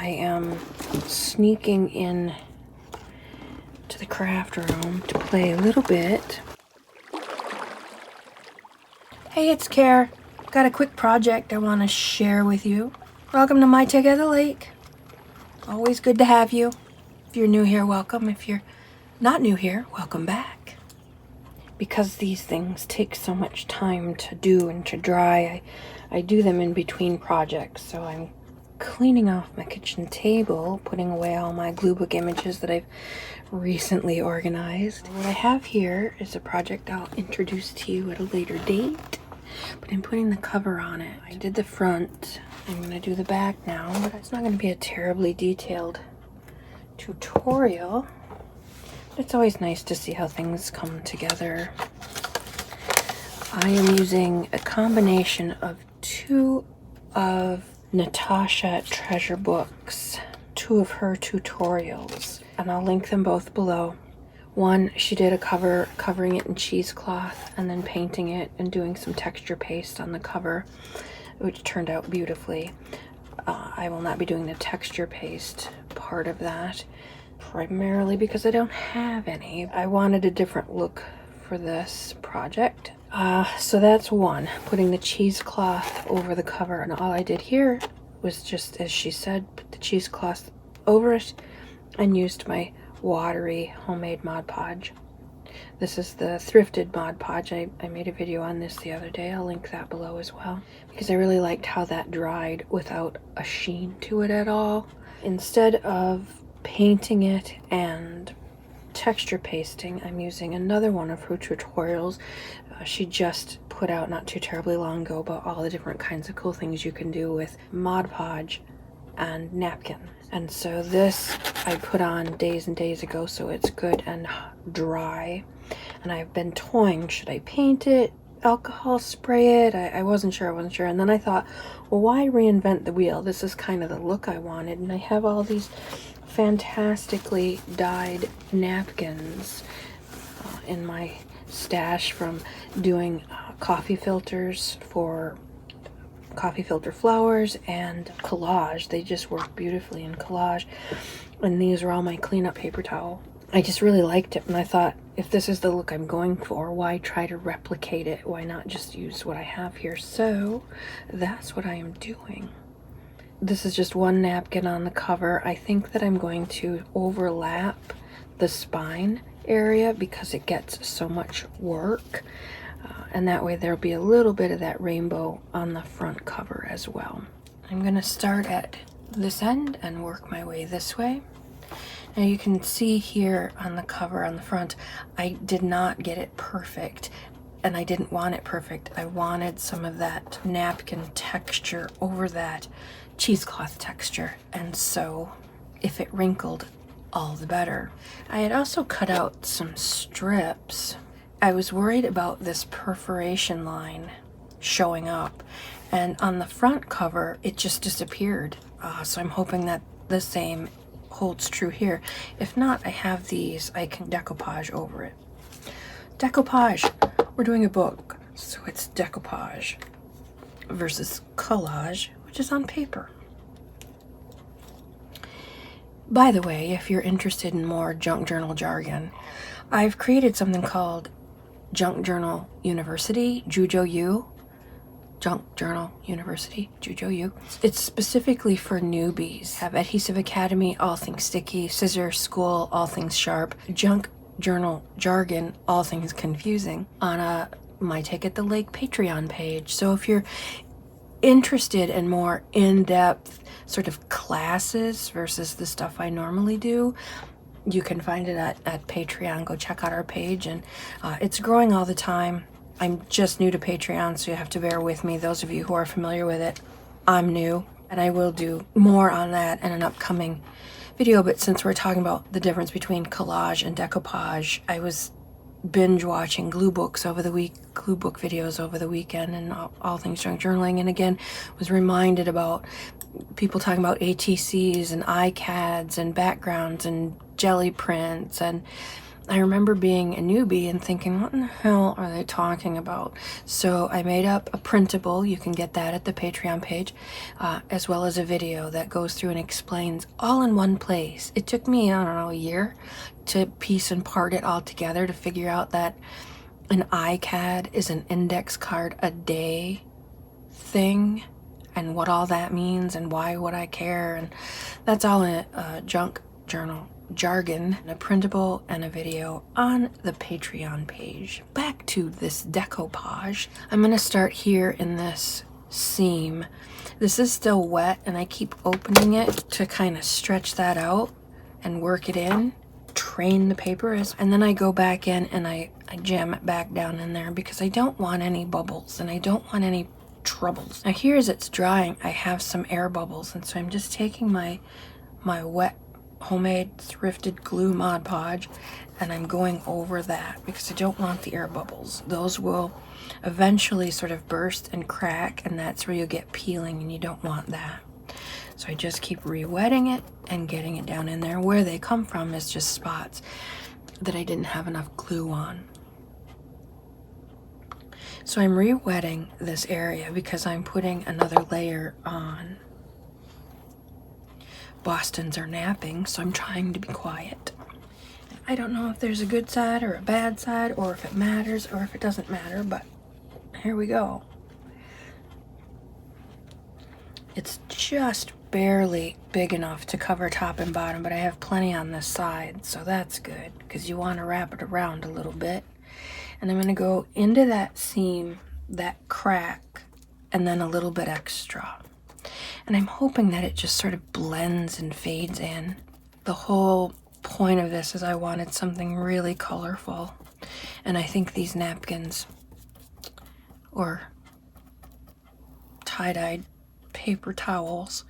I am sneaking in to the craft room to play a little bit. Hey, it's Care. Got a quick project I want to share with you. Welcome to my take at the lake. Always good to have you. If you're new here, welcome. If you're not new here, welcome back. Because these things take so much time to do and to dry, I do them in between projects. So I'm cleaning off my kitchen table, putting away all my glue book images that I've recently organized. What I have here is a project I'll introduce to you at a later date, but I'm putting the cover on it. I did the front. I'm going to do the back now, but it's not going to be a terribly detailed tutorial. It's always nice to see how things come together. I am using a combination of two of Natasha Treasure Books, two of her tutorials, and I'll link them both below. One, she did a cover covering it in cheesecloth and then painting it and doing some texture paste on the cover, which turned out beautifully. I will not be doing the texture paste part of that, primarily because I don't have any. I wanted a different look for this project. So that's one, putting the cheesecloth over the cover, and all I did here was just, as she said, put the cheesecloth over it and used my watery homemade Mod Podge. This is the thrifted Mod Podge. I made a video on this the other day. I'll link that below as well, because I really liked how that dried without a sheen to it at all. Instead of painting it and texture pasting, I'm using another one of her tutorials. She just put out not too terribly long ago about all the different kinds of cool things you can do with Mod Podge and napkin. And so this I put on days and days ago, so it's good and dry. And I've been toying, should I paint it, alcohol spray it? I wasn't sure. And then I thought, well, why reinvent the wheel? This is kind of the look I wanted. And I have all these fantastically dyed napkins in my stash from doing coffee filters for coffee filter flowers and collage. They just work beautifully in collage. And these are all my cleanup paper towel. I just really liked it, and I thought, if this is the look I'm going for, why try to replicate it? Why not just use what I have here? So that's what I am doing. This is just one napkin on the cover. I think that I'm going to overlap the spine area because it gets so much work, and that way there'll be a little bit of that rainbow on the front cover as well. I'm going to start at this end and work my way this way. Now you can see here on the cover on the front, I did not get it perfect, and I didn't want it perfect. I wanted some of that napkin texture over that cheesecloth texture, and so if it wrinkled, all the better. I had also cut out some strips. I was worried about this perforation line showing up, and on the front cover it just disappeared. So I'm hoping that the same holds true here. If not, I have these I can decoupage over it. Decoupage. We're doing a book, so it's decoupage versus collage, which is on paper. By the way, if you're interested in more junk journal jargon, I've created something called Junk Journal University, Jujo U. Junk Journal University, Jujo U. It's specifically for newbies. Have Adhesive Academy, all things sticky, Scissor School, all things sharp, junk journal jargon, all things confusing, on a My Take at the Lake Patreon page. So if you're interested in more in-depth sort of classes versus the stuff I normally do, you can find it at Patreon. Go check out our page, and it's growing all the time. I'm just new to Patreon, so you have to bear with me. Those of you who are familiar with it, I'm new, and I will do more on that in an upcoming video. But since we're talking about the difference between collage and decoupage, I was binge watching glue book videos over the weekend, and all things junk journaling, and again was reminded about people talking about ATCs and iCads and backgrounds and jelly prints, and I remember being a newbie and thinking, what in the hell are they talking about? So I made up a printable. You can get that at the Patreon page, as well as a video that goes through and explains all in one place. It took me, I don't know, a year to piece and part it all together to figure out that an iCAD is an index card a day thing, and what all that means and why would I care. And that's all in a junk journal jargon, a printable and a video on the Patreon page. Back to this decoupage. I'm going to start here in this seam. This is still wet and I keep opening it to kind of stretch that out and work it in, train the paper, and then I go back in and I jam it back down in there because I don't want any bubbles and I don't want any troubles. Now here as it's drying, I have some air bubbles, and so I'm just taking my wet homemade thrifted glue Mod Podge and I'm going over that because I don't want the air bubbles. Those will eventually sort of burst and crack, and that's where you get peeling, and you don't want that. So I just keep re-wetting it and getting it down in there. Where they come from is just spots that I didn't have enough glue on. So I'm re-wetting this area because I'm putting another layer on. Bostons are napping, so I'm trying to be quiet. I don't know if there's a good side or a bad side, or if it matters or if it doesn't matter, but here we go. It's just barely big enough to cover top and bottom, but I have plenty on this side, so that's good because you want to wrap it around a little bit. And I'm going to go into that seam, that crack, and then a little bit extra. And I'm hoping that it just sort of blends and fades in. The whole point of this is I wanted something really colorful. And I think these napkins, or tie-dyed paper towels,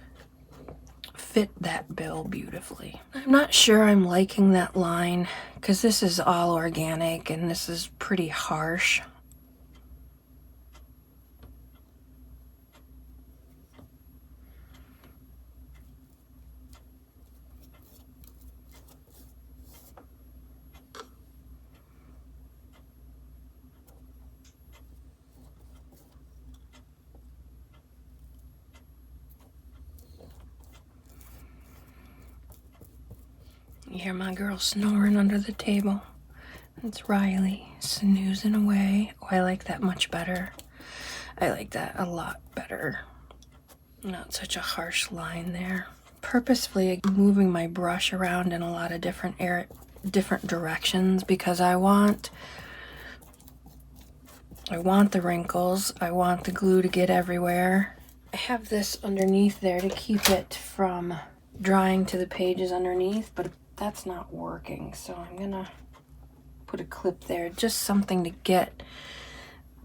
fit that bill beautifully. I'm not sure I'm liking that line because this is all organic and this is pretty harsh. You hear my girl snoring under the table. It's Riley snoozing away. Oh, I like that much better. I like that a lot better. Not such a harsh line there. Purposefully moving my brush around in a lot of different directions because I want the wrinkles. I want the glue to get everywhere. I have this underneath there to keep it from drying to the pages underneath, but that's not working, so I'm gonna put a clip there, just something to get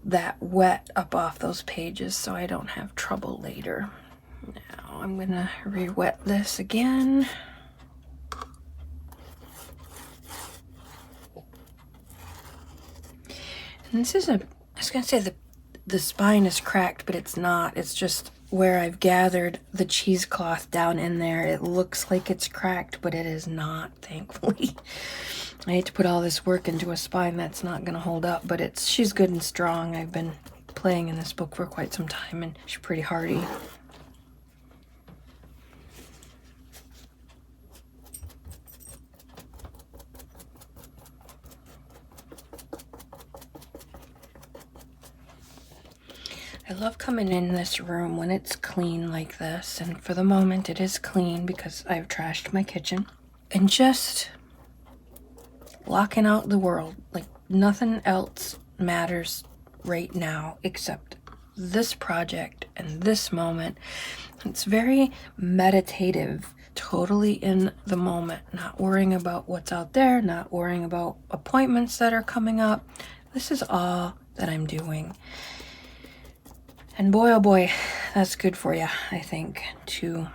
that wet up off those pages so I don't have trouble later. Now I'm gonna re-wet this again. And this is I was gonna say the spine is cracked, but it's not. It's just where I've gathered the cheesecloth down in there. It looks like it's cracked, but it is not, thankfully. I hate to put all this work into a spine that's not gonna hold up, but she's good and strong. I've been playing in this book for quite some time and she's pretty hardy. I love coming in this room when it's clean like this, and for the moment it is clean because I've trashed my kitchen, and just locking out the world. Like nothing else matters right now except this project and this moment. It's very meditative, totally in the moment, not worrying about what's out there, not worrying about appointments that are coming up. This is all that I'm doing. And boy, oh boy, that's good for you, I think, to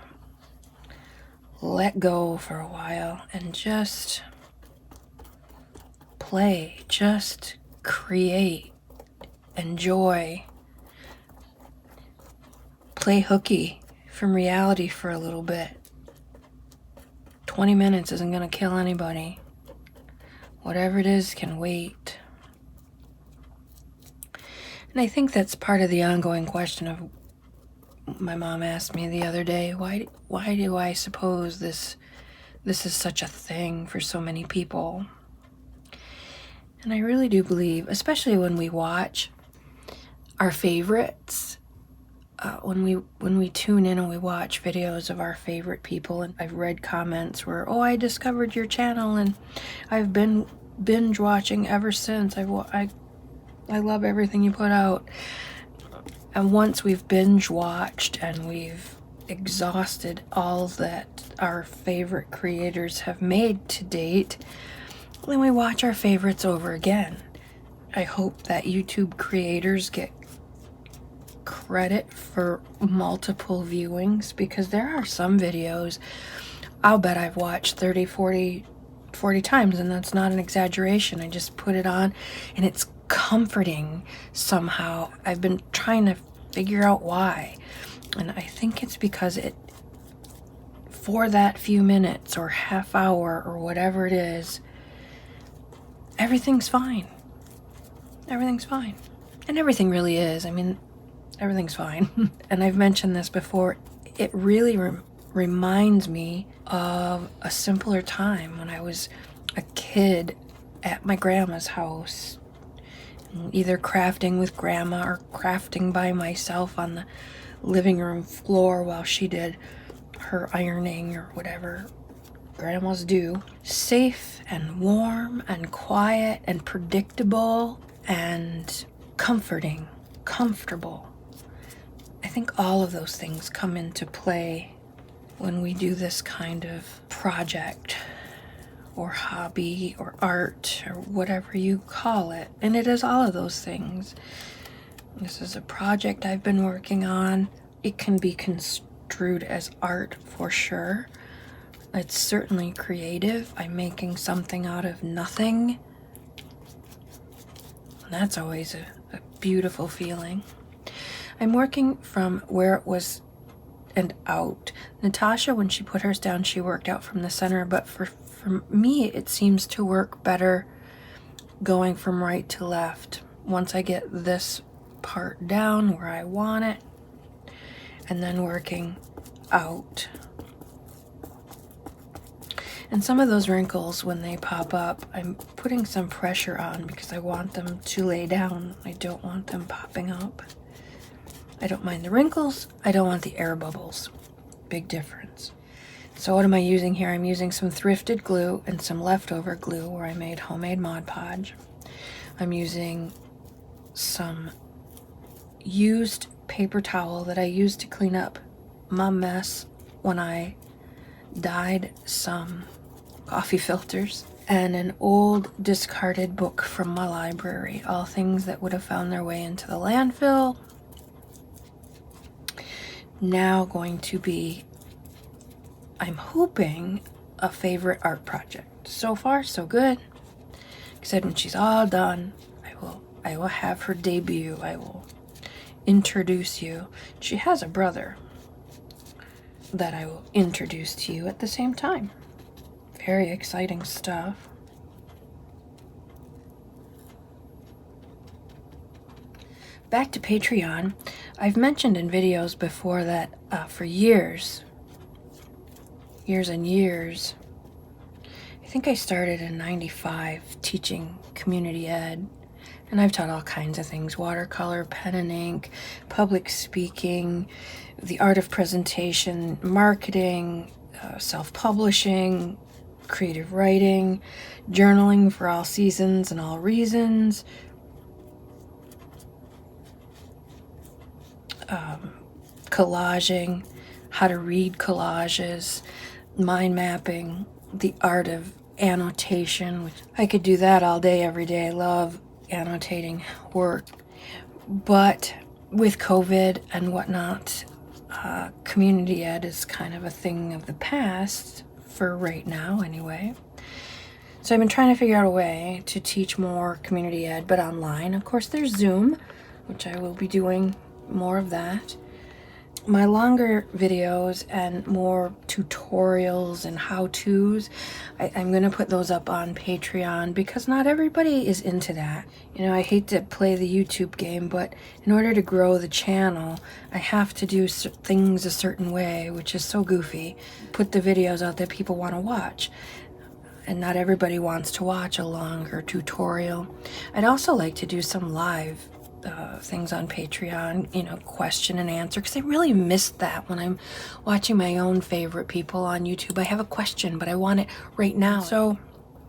let go for a while and just play, just create, enjoy, play hooky from reality for a little bit. 20 minutes isn't going to kill anybody. Whatever it is can wait. And I think that's part of the ongoing question of, my mom asked me the other day, why do I suppose this is such a thing for so many people? And I really do believe, especially when we watch our favorites, when we tune in and we watch videos of our favorite people, and I've read comments where, oh, I discovered your channel and I've been binge watching ever since. I love everything you put out. And once we've binge watched and we've exhausted all that our favorite creators have made to date, then we watch our favorites over again. I hope that YouTube creators get credit for multiple viewings, because there are some videos I'll bet I've watched 30, 40 times, and that's not an exaggeration. I just put it on and it's comforting somehow. I've been trying to figure out why, and I think it's because for that few minutes or half hour or whatever it is, everything's fine. Everything's fine. And everything really is. I mean, everything's fine. And I've mentioned this before. It really reminds me of a simpler time when I was a kid at my grandma's house, either crafting with grandma or crafting by myself on the living room floor while she did her ironing or whatever grandmas do. Safe and warm and quiet and predictable and comfortable. I think all of those things come into play when we do this kind of project or hobby or art or whatever you call it. And it is all of those things. This is a project I've been working on. It can be construed as art for sure. It's certainly creative. I'm making something out of nothing. And that's always a beautiful feeling. I'm working from where it was and out. Natasha, when she put hers down, she worked out from the center, but for me, it seems to work better going from right to left. Once I get this part down where I want it, and then working out. And some of those wrinkles, when they pop up, I'm putting some pressure on because I want them to lay down. I don't want them popping up. I don't mind the wrinkles. I don't want the air bubbles. Big difference. So what am I using here? I'm using some thrifted glue and some leftover glue where I made homemade Mod Podge. I'm using some used paper towel that I used to clean up my mess when I dyed some coffee filters, and an old discarded book from my library. All things that would have found their way into the landfill. Now going to be, I'm hoping, a favorite art project. So far, so good. Except when she's all done, I will have her debut. I will introduce you. She has a brother that I will introduce to you at the same time. Very exciting stuff. Back to Patreon. I've mentioned in videos before that for years and years, I think I started in '95 teaching community ed, and I've taught all kinds of things: watercolor, pen and ink, public speaking, the art of presentation, marketing, self-publishing, creative writing, journaling for all seasons and all reasons, collaging, how to read collages, mind mapping, the art of annotation, which I could do that all day, every day. I love annotating work. But with COVID and whatnot, community ed is kind of a thing of the past, for right now anyway. So I've been trying to figure out a way to teach more community ed, but online. Of course, there's Zoom, which I will be doing more of that. My longer videos and more tutorials and how-tos, I'm going to put those up on Patreon because not everybody is into that. You know, I hate to play the YouTube game, but in order to grow the channel, I have to do things a certain way, which is so goofy. Put the videos out that people want to watch. And not everybody wants to watch a longer tutorial. I'd also like to do some live things on Patreon, you know, question and answer, because I really missed that when I'm watching my own favorite people on YouTube. I have a question, but I want it right now. So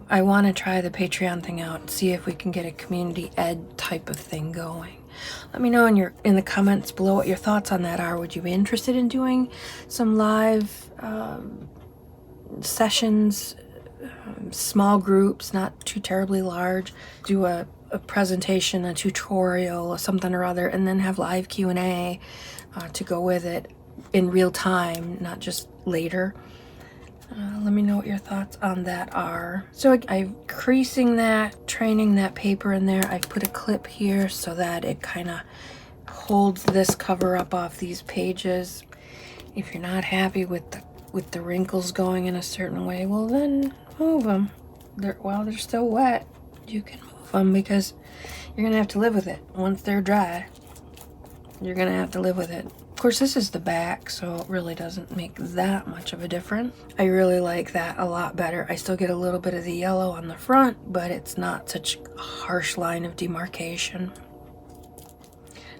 I want to try the Patreon thing out and see if we can get a community ed type of thing going. Let me know in the comments below what your thoughts on that are. Would you be interested in doing some live sessions, small groups, not too terribly large, do a presentation, a tutorial, or something or other, and then have live Q&A to go with it in real time, not just later. Let me know what your thoughts on that are. So I'm creasing that, training that paper in there. I've put a clip here so that it kind of holds this cover up off these pages. If you're not happy with the wrinkles going in a certain way, well then move them. While they're still wet, you can move them because you're gonna have to live with it. Once they're dry, you're gonna have to live with it. Of course, this is the back, so it really doesn't make that much of a difference. I really like that a lot better. I still get a little bit of the yellow on the front, but it's not such a harsh line of demarcation.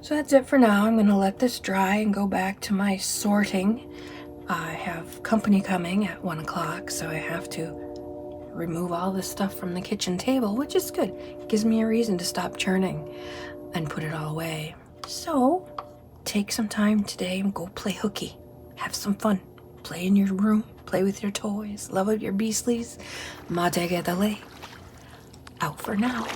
So that's it for now. I'm gonna let this dry and go back to my sorting. I have company coming at 1 o'clock, so I have to remove all this stuff from the kitchen table, which is good. It gives me a reason to stop churning and put it all away. So take some time today and go play hooky. Have some fun. Play in your room. Play with your toys. Love up your beastlies. Mate gedale. Out for now.